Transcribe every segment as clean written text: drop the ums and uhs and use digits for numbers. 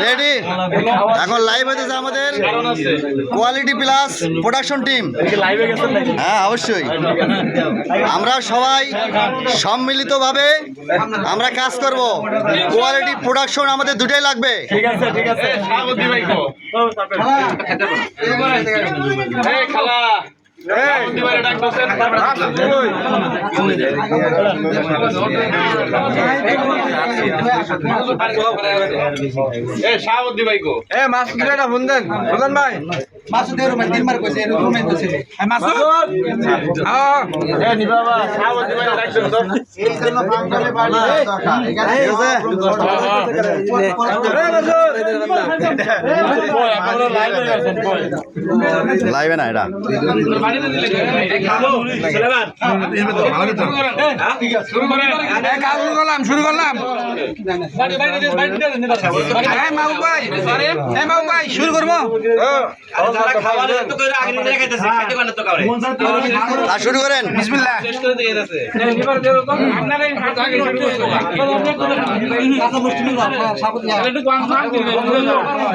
Ready এখন live হইতেছে আমাদের কোয়ালিটি প্লাস প্রোডাকশন টিম। হ্যাঁ অবশ্যই আমরা সবাই সম্মিলিতভাবে আমরা কাজ করব। কোয়ালিটি প্রোডাকশন আমাদের দুটাই লাগবে। ঠিক আছে ঠিক আছে স্বাগত ভাই কো এই খালা দিবারে ডাক বসেন এ স্বাগত ভাই কো এ মাছ কিটা ফোন দেন প্রধান ভাই মাসুদ এর রুমে তিনবার কইছে এর রুমে তো ছিল মাসুদ হ্যাঁ এ নি বাবা স্বাগত দিবারে ডাক দেন তো এই জন্য ফার্ম করে বাড়ি টাকা ঠিক আছে লাইভে না এটা শুরু করলাম শুরু করবো শুরু করেন বিসমিল্লাহ।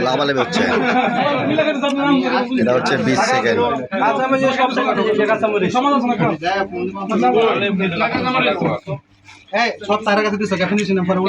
লাভালাভি হচ্ছে এটা হচ্ছে 20 সেকেন্ড। এই সব তারা কাছে দিছো ক্যাপ্টেন দিছেন পরে